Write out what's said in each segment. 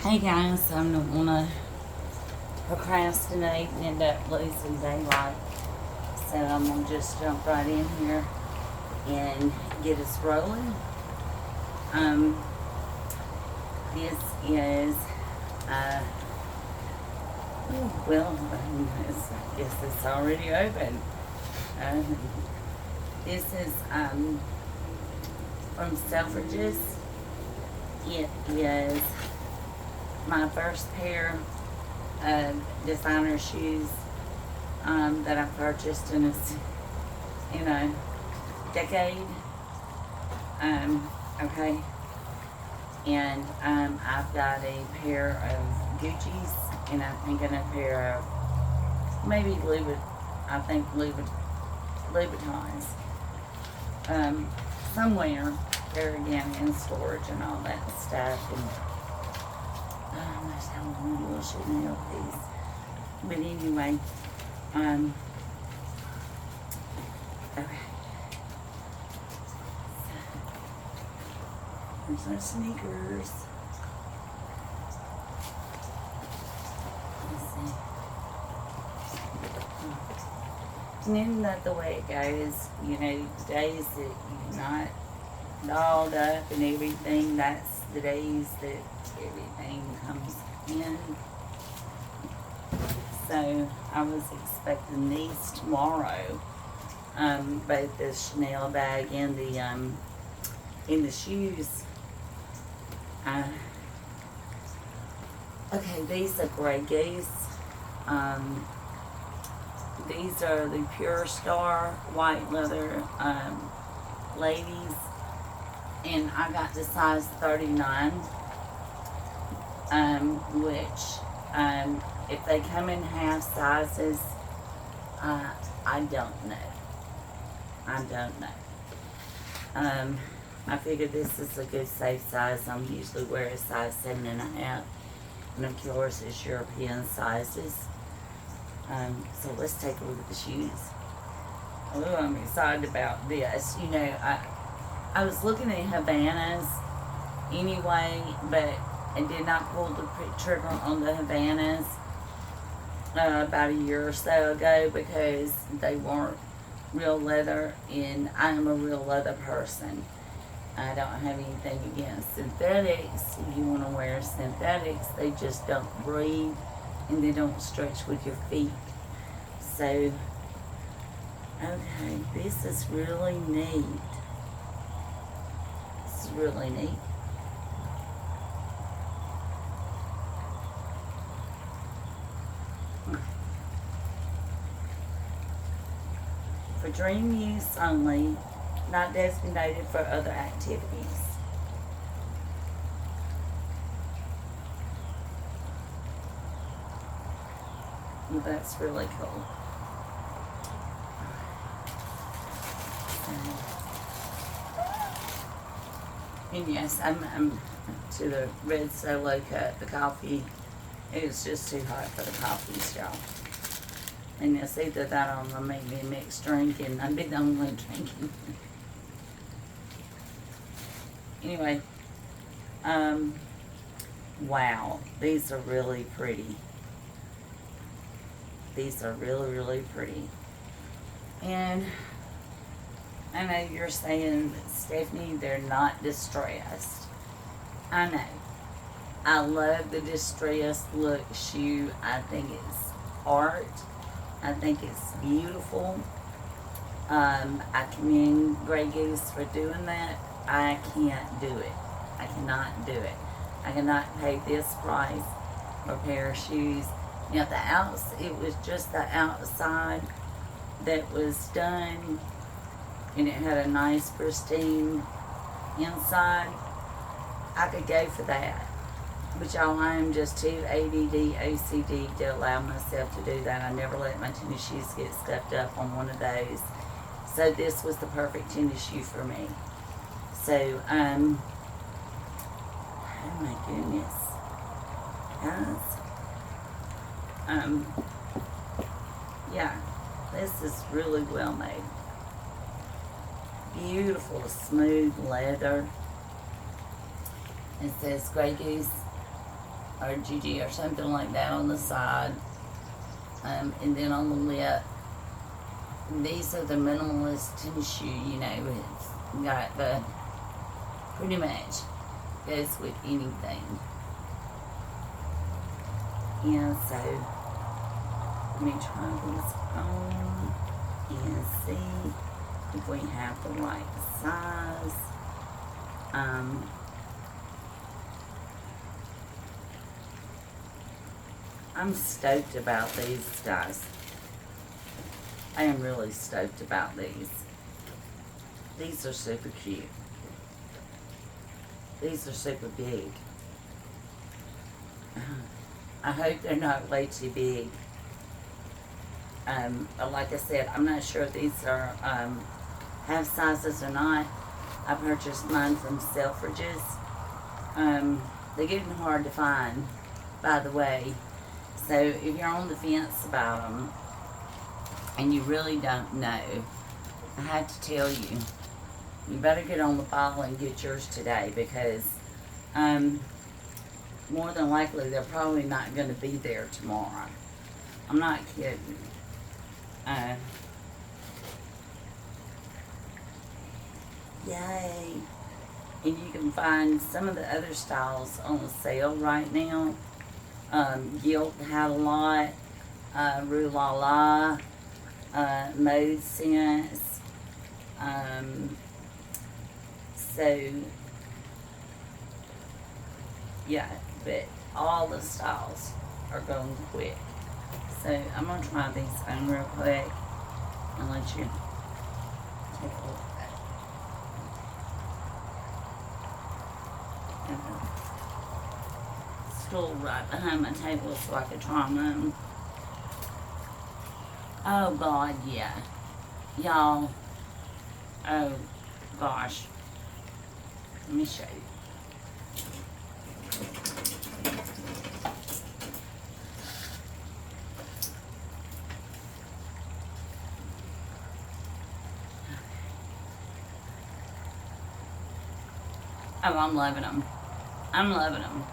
Hey guys, I don't want to procrastinate and end up losing daylight. So I'm going to just jump right in here and get us rolling. Um, this is, well, I guess it's already open. This is from Selfridges. It is my first pair of designer shoes that I purchased in a decade. Okay. And I've got a pair of Gucci's, and I think a pair of maybe Louboutins. Somewhere they're again in storage and all that stuff. And there's how long little Chanel piece. But anyway, okay. There's our sneakers. Let's see. And isn't that the way it goes? You know, the days that you're not dolled up and everything, that's the days that everything comes in. So I was expecting these tomorrow, both the Chanel bag and the shoes. Okay, these are Grey Goose. These are the Pure Star white leather ladies, and I got the size 39, which if they come in half sizes, I don't know. I figured this is a good safe size. I'm usually wear a size 7.5, and of course it's European sizes. So let's take a look at the shoes. Oh, I'm excited about this. You know, I was looking at Havanas anyway, but I did not pull the trigger on the Havanas about a year or so ago because they weren't real leather, and I am a real leather person. I don't have anything against synthetics. If you want to wear synthetics, they just don't breathe and they don't stretch with your feet. So, okay, this is really neat. This is really neat. For dream use only, not designated for other activities. Well, that's really cool. And yes, I'm to the red solo cup. The coffee, it was just too hot for the coffees, y'all. And it's either that or I'm maybe a mixed drink, and I'd be the only drinking. Anyway, wow, these are really pretty. These are really, really pretty. And I know you're saying, Stephanie, they're not distressed. I know. I love the distressed look shoe. I think it's art. I think it's beautiful. I commend Grey Goose for doing that. I can't do it. I cannot do it. I cannot pay this price for a pair of shoes. You know, it was just the outside that was done, and it had a nice pristine inside. I could go for that. But y'all, I am just too ADD, OCD to allow myself to do that. I never let my tennis shoes get scuffed up on one of those. So this was the perfect tennis shoe for me. So, oh my goodness. Guys. Yeah, this is really well made. Beautiful, smooth leather. It says Grey Goose or GG or something like that on the side. And then on the lip, these are the minimalist tennis shoe, you know, it's got the, pretty much goes with anything. Yeah, so let me try these on and see if we have the right size. I'm stoked about these, guys. I am really stoked about these. These are super cute. These are super big. I hope they're not way too big. Like I said, I'm not sure if these are half sizes or not. I purchased mine from Selfridges. They're getting hard to find, by the way. So if you're on the fence about them and you really don't know, I have to tell you, you better get on the ball and get yours today, because more than likely they're probably not going to be there tomorrow. I'm not kidding. Yay. And you can find some of the other styles on sale right now. Gilt had a lot. Rue La La. Mode Sense. So, yeah, but all the styles are going quick. So I'm going to try these on real quick and let you take a look at it. And a stool right behind my table so I could try them on. Oh God, yeah. Y'all, oh gosh. Let me show you. Oh, I'm loving them. I'm loving them.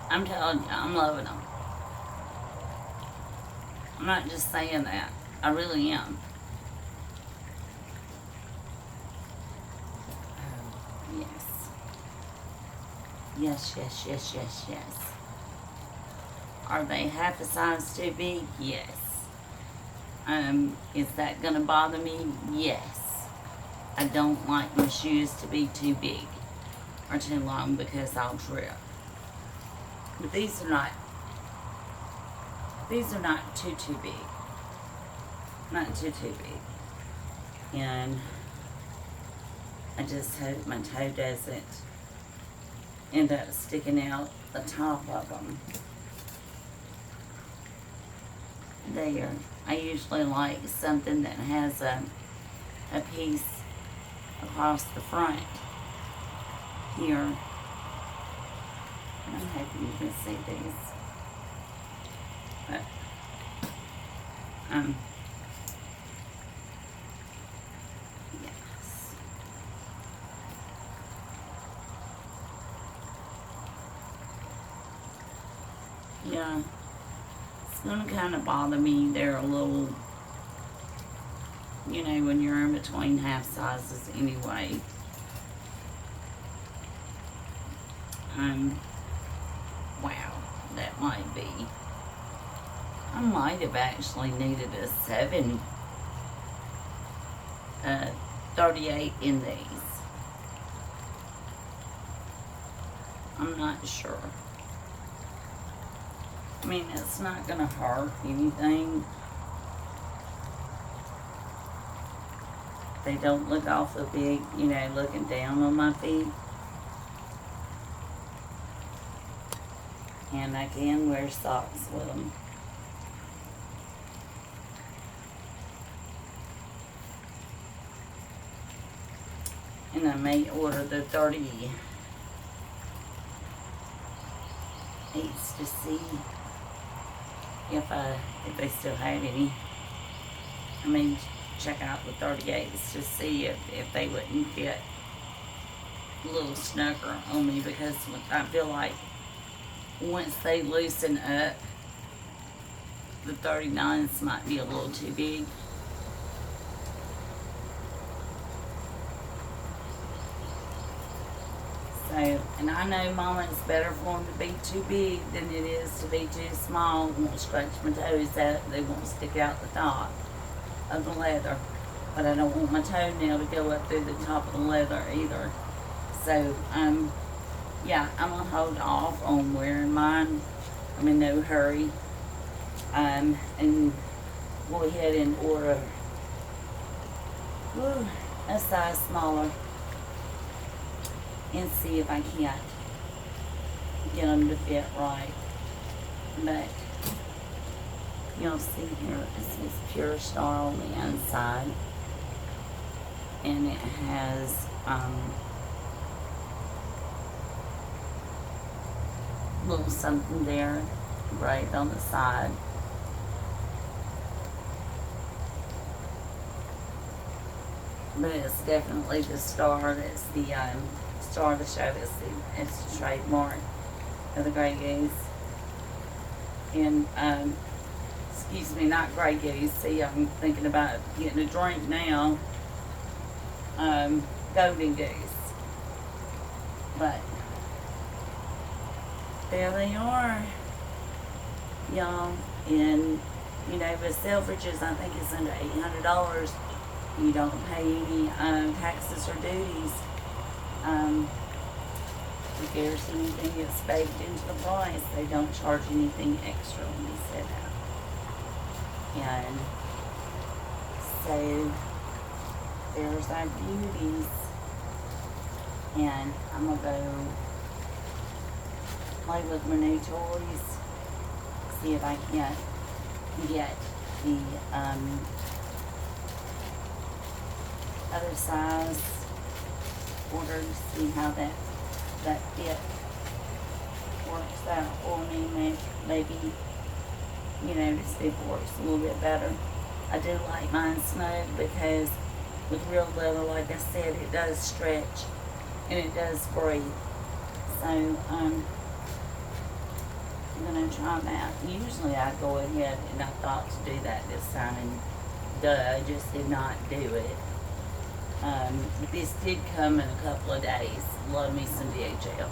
I'm telling you, I'm loving them. I'm not just saying that. I really am. Oh, yes. Yes, yes, yes, yes, yes. Are they half a size too big? Yes. Is that gonna bother me? Yes. I don't like my shoes to be too big or too long because I'll trip. But these are not too big. Not too big. And I just hope my toe doesn't end up sticking out the top of them. There. I usually like something that has a piece across the front here. I'm hoping you can see these. But, yes. Yeah. It's gonna kind of bother me. They're a little, you know, when you're in between half sizes anyway. Wow, that might be. I might have actually needed a 38 in these. I'm not sure. I mean, it's not gonna hurt anything. They don't look awful big, you know, looking down on my feet. And I can wear socks with them. And I may order the 38s to see if they still had any. I mean, check out the 38s to see if they wouldn't fit a little snugger on me, because I feel like once they loosen up, the 39s might be a little too big. So, and I know, Mama, it's better for them to be too big than it is to be too small. Won't scratch my toes out. They won't stick out the top of the leather. But I don't want my toenail to go up through the top of the leather either. So, yeah, I'm going to hold off on wearing mine. I'm in no hurry. And go ahead and order a size smaller and see if I can't get them to fit right. But you'll see here, it says Pure Star on the inside, and it has little something there right on the side. But it's definitely the star. That's the star of the show. It's the trademark of the Grey Goose. And excuse me, not Grey Goose. See, I'm thinking about getting a drink now. Golden Goose. But there they are, y'all. And you know, with Selfridges, I think it's under $800. You don't pay any taxes or duties. If there's anything that's baked into the price, they don't charge anything extra when you set out. And so there's our beauties. And I'm gonna go play with my new toys. See if I can't get the other size ordered, see how that fit works out for me. Maybe, you know, to see if it works a little bit better. I do like mine snug because with real leather, like I said, it does stretch and it does breathe. So I'm gonna try that. Usually I go ahead and I thought to do that this time, and I just did not do it. This did come in a couple of days. Love me some DHL.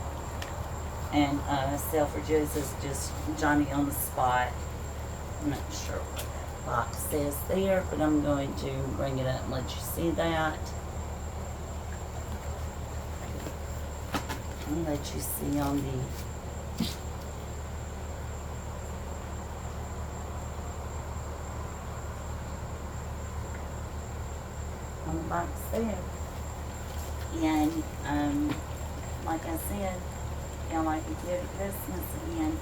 And Selfridges is just Johnny on the spot. I'm not sure what that box says there, but I'm going to bring it up and let you see that. I'll let you see on the box there. And like I said, feel like a kid at Christmas again.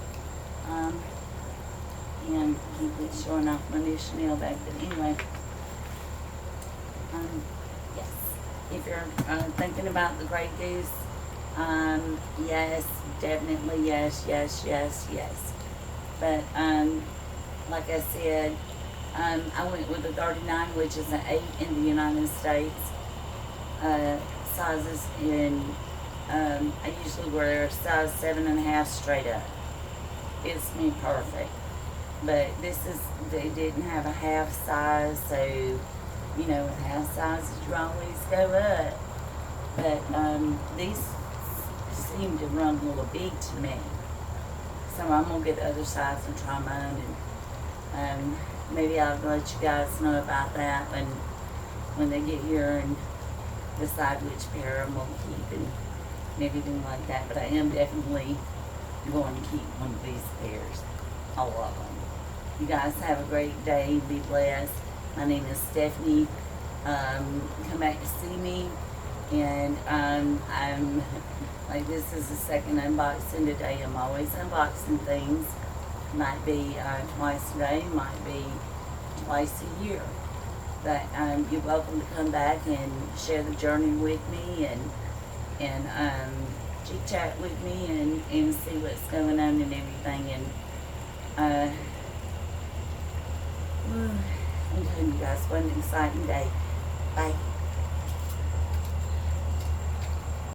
And keep it showing off my new Chanel bag. But anyway, yes. If you're thinking about the Grey Goose, yes, definitely yes. But like I said, I went with a 39, which is an 8 in the United States. Sizes in, I usually wear a size 7.5 straight up. It's me perfect. But they didn't have a half size, so, you know, with half sizes you always go up. But these seem to run a little big to me. So I'm going to get the other size and try mine, and maybe I'll let you guys know about that when they get here and decide which pair I'm going to keep and everything like that. But I am definitely going to keep one of these pairs, all of them. You guys have a great day. Be blessed. My name is Stephanie. Come back to see me. And I'm like, this is the second unboxing today. I'm always unboxing things. Might be twice a day, might be twice a year. But you're welcome to come back and share the journey with me and chit chat with me and see what's going on and everything. And I'm telling you guys, what an exciting day. Bye.